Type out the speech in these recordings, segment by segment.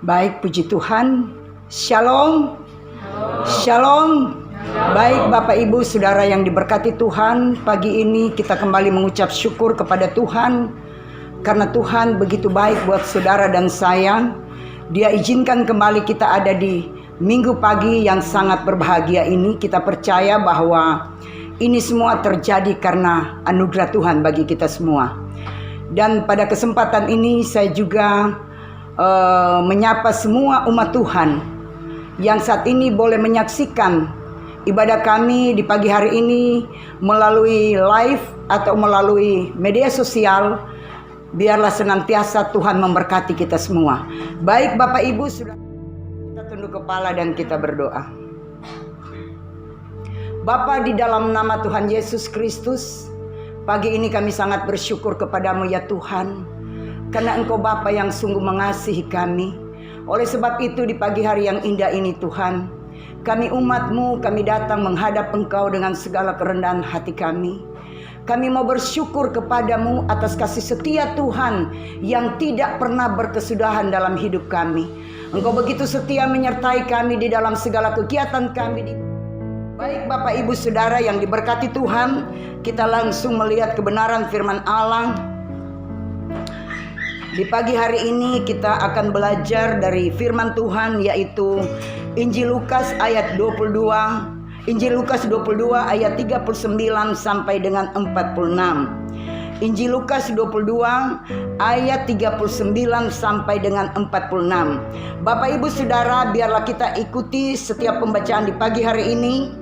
Baik, puji Tuhan. Shalom. Shalom. Baik Bapak Ibu Saudara yang diberkati Tuhan, pagi ini kita kembali mengucap syukur kepada Tuhan karena Tuhan begitu baik buat saudara dan saya. Dia izinkan kembali kita ada di minggu pagi yang sangat berbahagia ini. Kita percaya bahwa ini semua terjadi karena anugerah Tuhan bagi kita semua. Dan pada kesempatan ini saya juga menyapa semua umat Tuhan yang saat ini boleh menyaksikan ibadah kami di pagi hari ini melalui live atau melalui media sosial. Biarlah senantiasa Tuhan memberkati kita semua. Baik Bapak Ibu, sudah kita tunduk kepala dan kita berdoa. Bapa, di dalam nama Tuhan Yesus Kristus, pagi ini kami sangat bersyukur kepadamu ya Tuhan, karena Engkau Bapa yang sungguh mengasihi kami. Oleh sebab itu di pagi hari yang indah ini Tuhan, kami umat-Mu, kami datang menghadap Engkau dengan segala kerendahan hati kami. Kami mau bersyukur kepadamu atas kasih setia Tuhan yang tidak pernah berkesudahan dalam hidup kami. Engkau begitu setia menyertai kami di dalam segala kegiatan kami. Baik Bapak Ibu Saudara yang diberkati Tuhan, kita langsung melihat kebenaran firman Allah. Di pagi hari ini kita akan belajar dari firman Tuhan, yaitu Injil Lukas ayat 22. Injil Lukas 22 ayat 39 sampai dengan 46. Injil Lukas 22 ayat 39 sampai dengan 46. Bapak Ibu Saudara, biarlah kita ikuti setiap pembacaan di pagi hari ini.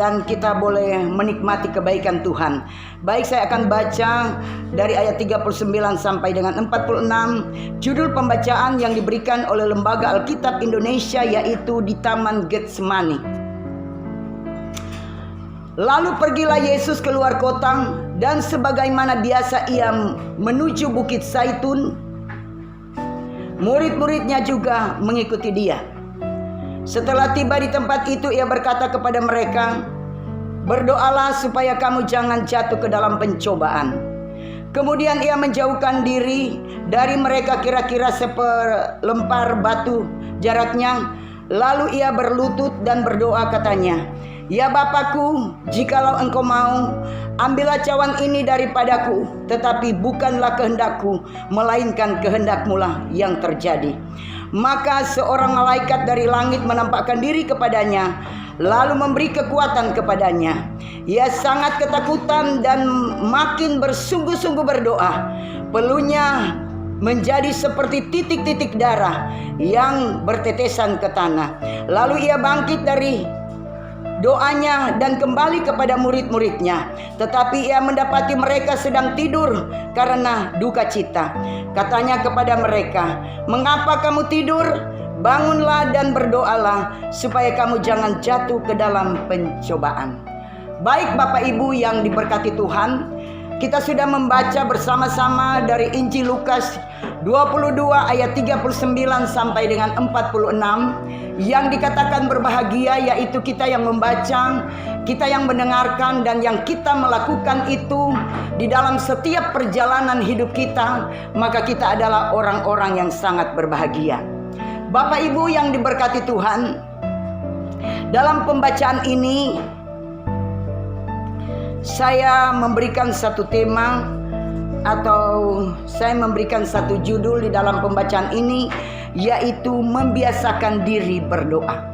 Dan kita boleh menikmati kebaikan Tuhan. Baik, saya akan baca dari ayat 39 sampai dengan 46. Judul pembacaan yang diberikan oleh Lembaga Alkitab Indonesia yaitu Di Taman Getsemani. Lalu pergilah Yesus keluar kota, dan sebagaimana biasa ia menuju Bukit Zaitun. Murid-muridnya juga mengikuti dia. Setelah tiba di tempat itu, ia berkata kepada mereka, "Berdoalah supaya kamu jangan jatuh ke dalam pencobaan." Kemudian ia menjauhkan diri dari mereka kira-kira seperlempar batu jaraknya. Lalu ia berlutut dan berdoa katanya, "Ya Bapakku, jikalau Engkau mau, ambillah cawan ini daripadaku, tetapi bukanlah kehendakku, melainkan kehendak-Mu lah yang terjadi." Maka seorang malaikat dari langit menampakkan diri kepadanya, lalu memberi kekuatan kepadanya. Ia sangat ketakutan dan makin bersungguh-sungguh berdoa. Peluhnya menjadi seperti titik-titik darah yang bertetesan ke tanah. Lalu ia bangkit dari doanya dan kembali kepada murid-muridnya. Tetapi ia mendapati mereka sedang tidur karena duka cita. Katanya kepada mereka, "Mengapa kamu tidur? Bangunlah dan berdoalah supaya kamu jangan jatuh ke dalam pencobaan." Baik Bapak Ibu yang diberkati Tuhan, kita sudah membaca bersama-sama dari Injil Lukas 22 ayat 39 sampai dengan 46. Yang dikatakan berbahagia yaitu kita yang membaca, kita yang mendengarkan, dan yang kita melakukan itu di dalam setiap perjalanan hidup kita. Maka kita adalah orang-orang yang sangat berbahagia. Bapak Ibu yang diberkati Tuhan, dalam pembacaan ini saya memberikan satu tema atau saya memberikan satu judul di dalam pembacaan ini, yaitu membiasakan diri berdoa.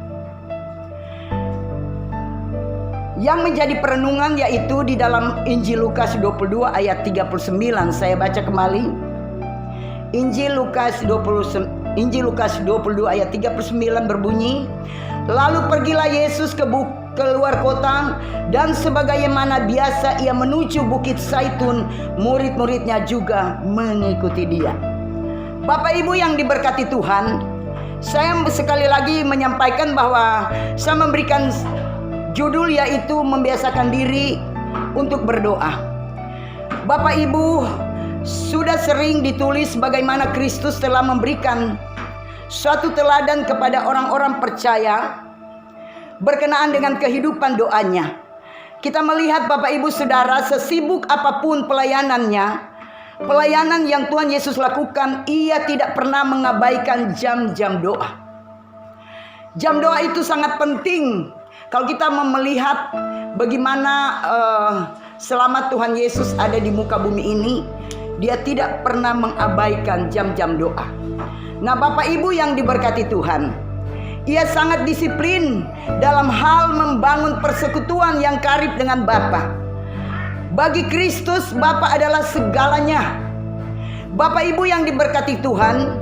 Yang menjadi perenungan yaitu di dalam Injil Lukas 22 ayat 39. Saya baca kembali. Injil Lukas 22 ayat 39 berbunyi, "Lalu pergilah Yesus keluar kota, dan sebagaimana biasa ia menuju Bukit Zaitun. Murid-muridnya juga mengikuti dia." Bapak Ibu yang diberkati Tuhan, saya sekali lagi menyampaikan bahwa saya memberikan judul yaitu membiasakan diri untuk berdoa. Bapak Ibu, sudah sering ditulis bagaimana Kristus telah memberikan suatu teladan kepada orang-orang percaya berkenaan dengan kehidupan doanya. Kita melihat Bapak Ibu Saudara, sesibuk apapun pelayanannya, pelayanan yang Tuhan Yesus lakukan, ia tidak pernah mengabaikan jam-jam doa. Jam doa itu sangat penting. Kalau kita melihat bagaimana selama Tuhan Yesus ada di muka bumi ini, dia tidak pernah mengabaikan jam-jam doa. Nah, Bapak Ibu yang diberkati Tuhan, ia sangat disiplin dalam hal membangun persekutuan yang karib dengan Bapa. Bagi Kristus, Bapa adalah segalanya. Bapak Ibu yang diberkati Tuhan,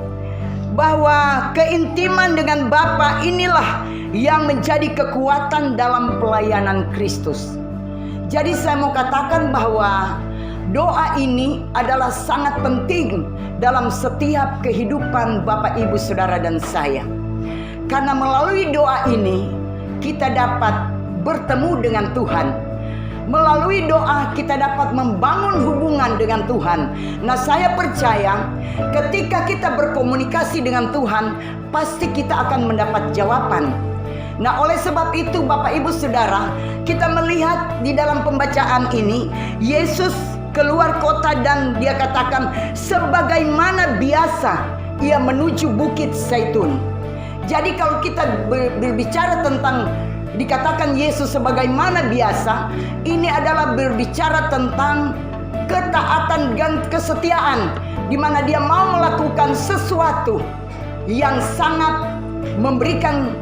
bahwa keintiman dengan Bapa inilah yang menjadi kekuatan dalam pelayanan Kristus. Jadi saya mau katakan bahwa doa ini adalah sangat penting dalam setiap kehidupan Bapak, Ibu, Saudara, dan saya. Karena melalui doa ini kita dapat bertemu dengan Tuhan. Melalui doa kita dapat membangun hubungan dengan Tuhan. Nah, saya percaya ketika kita berkomunikasi dengan Tuhan, pasti kita akan mendapat jawaban. Nah, oleh sebab itu Bapak, Ibu, Saudara, kita melihat di dalam pembacaan ini, Yesus keluar kota dan dia katakan sebagaimana biasa ia menuju Bukit Zaitun. Jadi kalau kita berbicara tentang dikatakan Yesus sebagaimana biasa, ini adalah berbicara tentang ketaatan dan kesetiaan, di mana dia mau melakukan sesuatu yang sangat memberikan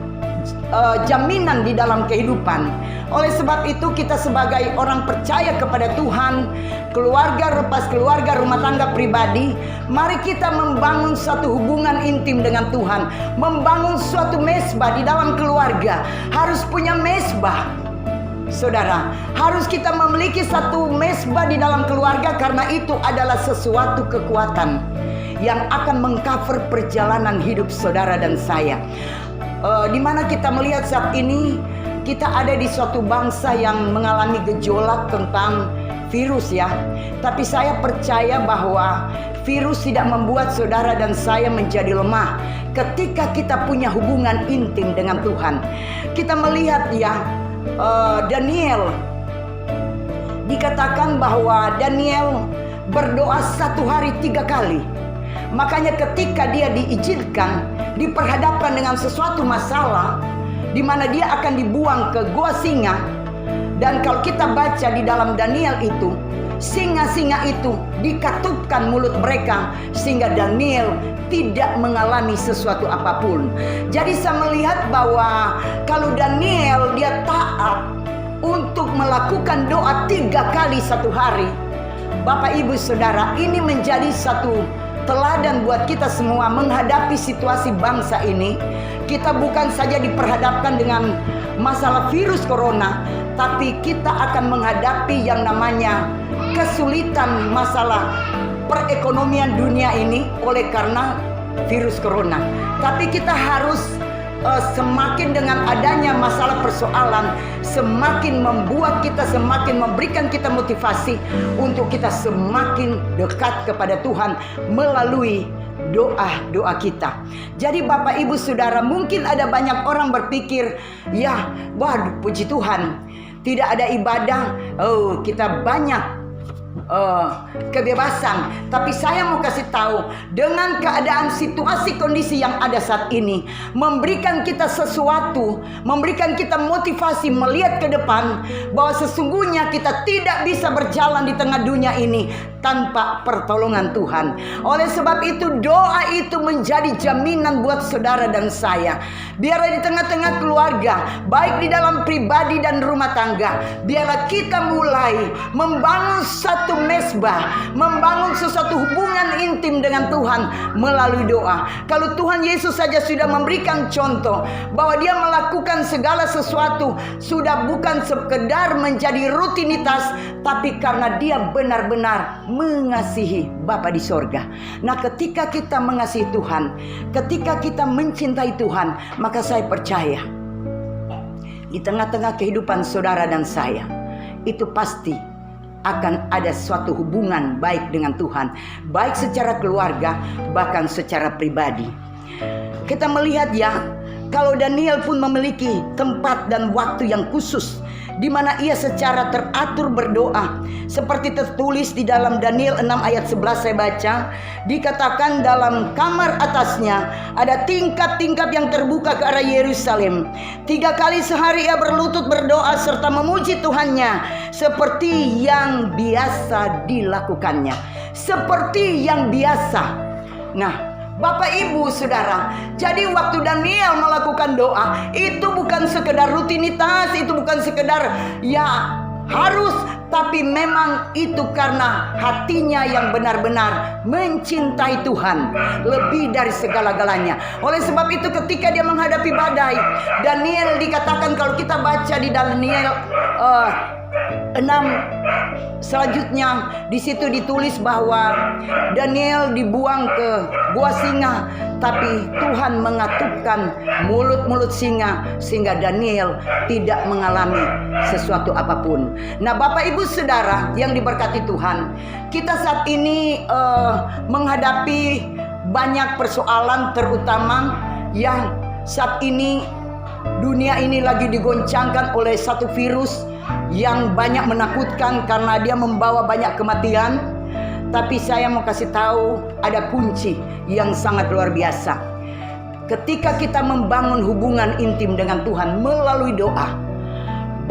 jaminan di dalam kehidupan. Oleh sebab itu kita sebagai orang percaya kepada Tuhan, keluarga lepas keluarga, rumah tangga pribadi, mari kita membangun suatu hubungan intim dengan Tuhan. Membangun suatu mesbah di dalam keluarga. Harus punya mesbah, saudara. Harus kita memiliki satu mesbah di dalam keluarga, karena itu adalah sesuatu kekuatan yang akan mengcover perjalanan hidup saudara dan saya. Di mana kita melihat saat ini kita ada di suatu bangsa yang mengalami gejolak tentang virus ya. Tapi saya percaya bahwa virus tidak membuat saudara dan saya menjadi lemah ketika kita punya hubungan intim dengan Tuhan. Kita melihat ya, Daniel, dikatakan bahwa Daniel berdoa 1 hari 3 kali. Makanya ketika dia diizinkan, diperhadapkan dengan sesuatu masalah, di mana dia akan dibuang ke gua singa. Dan kalau kita baca di dalam Daniel itu, singa-singa itu dikatupkan mulut mereka, sehingga Daniel tidak mengalami sesuatu apapun. Jadi saya melihat bahwa kalau Daniel dia taat untuk melakukan doa 3 kali 1 hari, Bapak, Ibu, Saudara, ini menjadi satu teladan buat kita semua menghadapi situasi bangsa ini. Kita bukan saja diperhadapkan dengan masalah virus corona, tapi kita akan menghadapi yang namanya kesulitan masalah perekonomian dunia ini oleh karena virus corona. Tapi kita harus semakin dengan adanya masalah persoalan, semakin membuat kita, semakin memberikan kita motivasi untuk kita semakin dekat kepada Tuhan melalui doa-doa kita. Jadi Bapak, Ibu, Saudara, mungkin ada banyak orang berpikir, ya, waduh, puji Tuhan, tidak ada ibadah, kita banyak kebebasan. Tapi saya mau kasih tahu, dengan keadaan situasi kondisi yang ada saat ini, memberikan kita sesuatu, memberikan kita motivasi melihat ke depan bahwa sesungguhnya kita tidak bisa berjalan di tengah dunia ini tanpa pertolongan Tuhan. Oleh sebab itu doa itu menjadi jaminan buat saudara dan saya. Biarlah di tengah-tengah keluarga, baik di dalam pribadi dan rumah tangga, biarlah kita mulai membangun satu mesbah, membangun sesuatu hubungan intim dengan Tuhan melalui doa. Kalau Tuhan Yesus saja sudah memberikan contoh bahwa dia melakukan segala sesuatu sudah bukan sekedar menjadi rutinitas, tapi karena dia benar-benar mengasihi Bapa di sorga. Nah, ketika kita mengasihi Tuhan, ketika kita mencintai Tuhan, maka saya percaya di tengah-tengah kehidupan saudara dan saya itu pasti akan ada suatu hubungan baik dengan Tuhan, baik secara keluarga, bahkan secara pribadi. Kita melihat ya, kalau Daniel pun memiliki tempat dan waktu yang khusus di mana ia secara teratur berdoa. Seperti tertulis di dalam Daniel 6 ayat 11 saya baca, dikatakan dalam kamar atasnya ada tingkap-tingkap yang terbuka ke arah Yerusalem. 3 kali sehari ia berlutut berdoa serta memuji Tuhannya seperti yang biasa dilakukannya. Seperti yang biasa. Nah, Bapak Ibu Saudara, jadi waktu Daniel melakukan doa, itu bukan sekedar rutinitas, itu bukan sekedar ya harus, tapi memang itu karena hatinya yang benar-benar mencintai Tuhan lebih dari segala-galanya. Oleh sebab itu ketika dia menghadapi badai, Daniel dikatakan, kalau kita baca di Daniel 6 selanjutnya, di situ ditulis bahwa Daniel dibuang ke gua singa, tapi Tuhan mengatupkan mulut-mulut singa sehingga Daniel tidak mengalami sesuatu apapun. Nah, Bapak Ibu Saudara yang diberkati Tuhan, kita saat ini menghadapi banyak persoalan, terutama yang saat ini dunia ini lagi digoncangkan oleh satu virus yang banyak menakutkan karena dia membawa banyak kematian. Tapi saya mau kasih tahu, ada kunci yang sangat luar biasa. Ketika kita membangun hubungan intim dengan Tuhan melalui doa,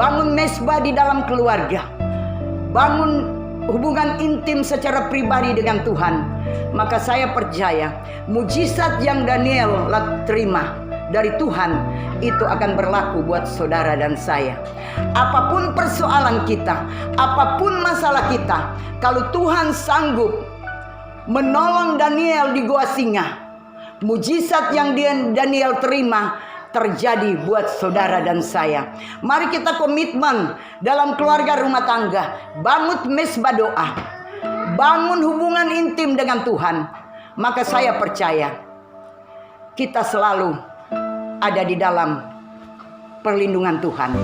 bangun mesbah di dalam keluarga, bangun hubungan intim secara pribadi dengan Tuhan, maka saya percaya mujizat yang Daniel terima dari Tuhan itu akan berlaku buat saudara dan saya. Apapun persoalan kita, apapun masalah kita, kalau Tuhan sanggup menolong Daniel di gua singa, mujizat yang Daniel terima terjadi buat saudara dan saya. Mari kita komitmen dalam keluarga rumah tangga, bangun mesbah doa, bangun hubungan intim dengan Tuhan, maka saya percaya kita selalu ada di dalam perlindungan Tuhan.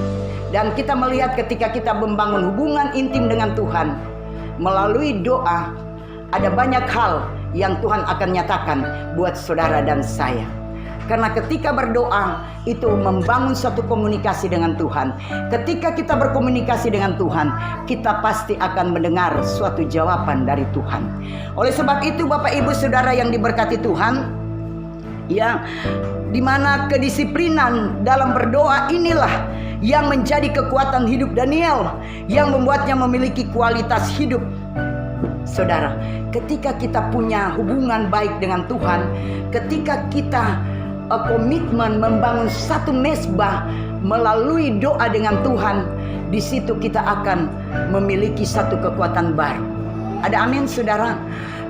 Dan kita melihat ketika kita membangun hubungan intim dengan Tuhan melalui doa, ada banyak hal yang Tuhan akan nyatakan buat saudara dan saya. Karena ketika berdoa itu membangun satu komunikasi dengan Tuhan. Ketika kita berkomunikasi dengan Tuhan, kita pasti akan mendengar suatu jawaban dari Tuhan. Oleh sebab itu Bapak Ibu Saudara yang diberkati Tuhan, ya, dimana kedisiplinan dalam berdoa inilah yang menjadi kekuatan hidup Daniel, yang membuatnya memiliki kualitas hidup. Saudara, ketika kita punya hubungan baik dengan Tuhan, ketika kita komitmen membangun satu mesbah melalui doa dengan Tuhan, di situ kita akan memiliki satu kekuatan baru. Ada amin saudara?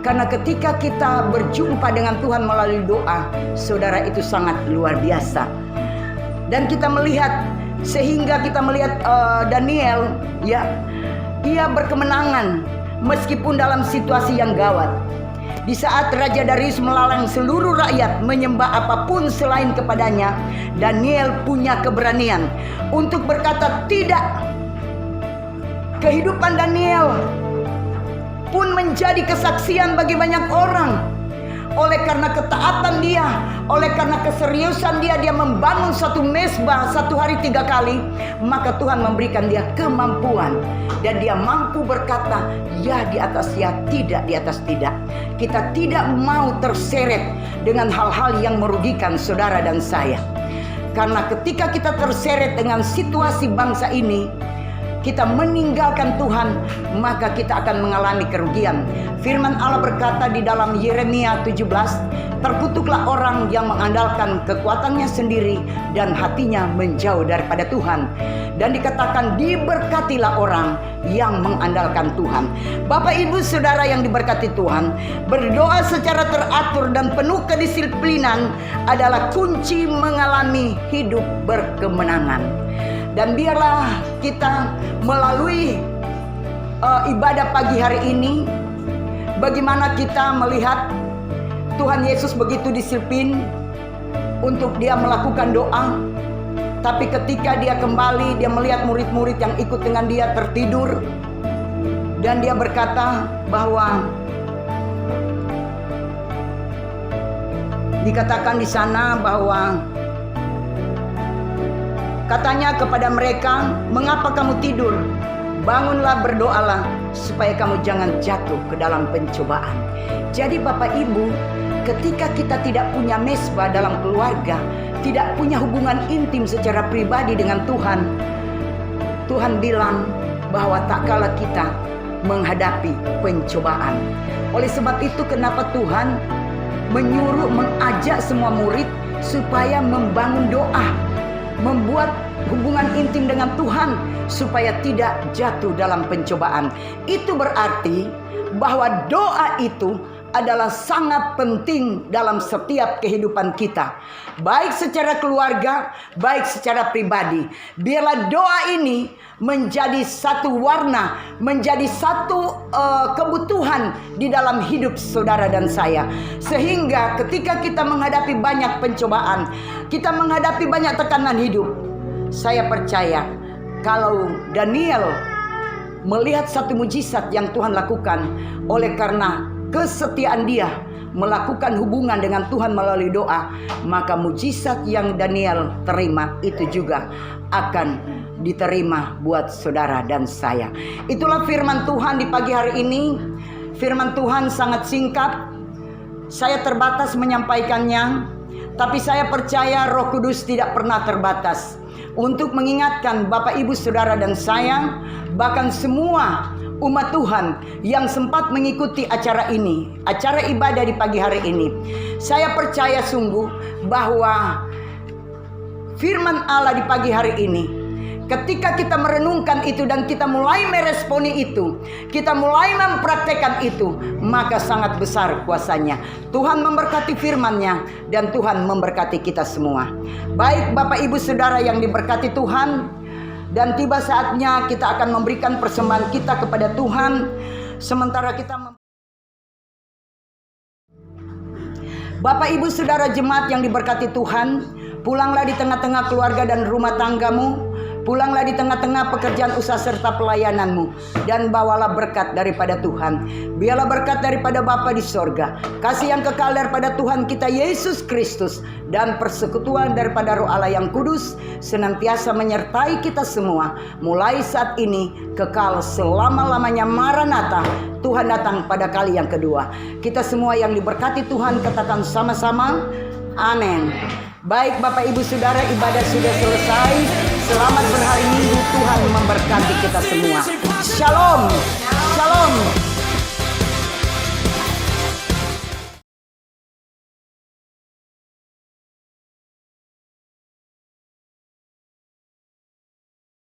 Karena ketika kita berjumpa dengan Tuhan melalui doa, saudara, itu sangat luar biasa. Dan kita melihat, sehingga kita melihat Daniel, ya, ia berkemenangan meskipun dalam situasi yang gawat. Di saat Raja Darius melarang seluruh rakyat menyembah apapun selain kepadanya, Daniel punya keberanian untuk berkata tidak. Kehidupan Daniel pun menjadi kesaksian bagi banyak orang. Oleh karena ketaatan dia, oleh karena keseriusan dia, dia membangun satu mesbah 1 hari 3 kali, maka Tuhan memberikan dia kemampuan. Dan dia mampu berkata, ya di atas ya, tidak di atas tidak. Kita tidak mau terseret dengan hal-hal yang merugikan saudara dan saya. Karena ketika kita terseret dengan situasi bangsa ini, kita meninggalkan Tuhan, maka kita akan mengalami kerugian. Firman Allah berkata di dalam Yeremia 17, terkutuklah orang yang mengandalkan kekuatannya sendiri dan hatinya menjauh daripada Tuhan. Dan dikatakan diberkatilah orang yang mengandalkan Tuhan. Bapak Ibu Saudara yang diberkati Tuhan, berdoa secara teratur dan penuh kedisiplinan adalah kunci mengalami hidup berkemenangan. Dan biarlah kita melalui ibadah pagi hari ini, bagaimana kita melihat Tuhan Yesus begitu disiplin untuk dia melakukan doa. Tapi ketika dia kembali, dia melihat murid-murid yang ikut dengan dia tertidur. Dan dia berkata bahwa dikatakan di sana bahwa Katanya kepada mereka, mengapa kamu tidur? Bangunlah, berdoalah, supaya kamu jangan jatuh ke dalam pencobaan. Jadi Bapak Ibu, ketika kita tidak punya mesbah dalam keluarga, tidak punya hubungan intim secara pribadi dengan Tuhan, Tuhan bilang bahwa tak kalah kita menghadapi pencobaan. Oleh sebab itu kenapa Tuhan mengajak semua murid supaya membangun doa, membuat hubungan intim dengan Tuhan supaya tidak jatuh dalam pencobaan. Itu berarti bahwa doa itu adalah sangat penting dalam setiap kehidupan kita, baik secara keluarga, baik secara pribadi. Biarlah doa ini menjadi satu warna, menjadi satu kebutuhan di dalam hidup saudara dan saya, sehingga ketika kita menghadapi banyak pencobaan, kita menghadapi banyak tekanan hidup, saya percaya kalau Daniel melihat satu mujizat yang Tuhan lakukan oleh karena kesetiaan dia melakukan hubungan dengan Tuhan melalui doa, maka mujizat yang Daniel terima itu juga akan diterima buat saudara dan saya. Itulah firman Tuhan di pagi hari ini. Firman Tuhan sangat singkat, saya terbatas menyampaikannya, tapi saya percaya Roh Kudus tidak pernah terbatas untuk mengingatkan Bapak Ibu saudara dan saya, bahkan semua umat Tuhan yang sempat mengikuti acara ini, acara ibadah di pagi hari ini. Saya percaya sungguh bahwa firman Allah di pagi hari ini, ketika kita merenungkan itu dan kita mulai meresponi itu, kita mulai mempraktekkan itu, maka sangat besar kuasanya. Tuhan memberkati firman-Nya dan Tuhan memberkati kita semua. Baik Bapak Ibu saudara yang diberkati Tuhan, dan tiba saatnya kita akan memberikan persembahan kita kepada Tuhan. Sementara kita Bapak Ibu saudara jemaat yang diberkati Tuhan, pulanglah di tengah-tengah keluarga dan rumah tanggamu. Pulanglah di tengah-tengah pekerjaan usaha serta pelayananmu, dan bawalah berkat daripada Tuhan. Biarlah berkat daripada Bapa di sorga, kasih yang kekal daripada Tuhan kita Yesus Kristus, dan persekutuan daripada Roh Allah yang kudus senantiasa menyertai kita semua, mulai saat ini kekal selama-lamanya. Maranatha, Tuhan datang pada kali yang kedua. Kita semua yang diberkati Tuhan katakan sama-sama, amin. Baik Bapak Ibu Saudara, ibadah sudah selesai. Selamat berhari Minggu, Tuhan memberkati kita semua. Shalom.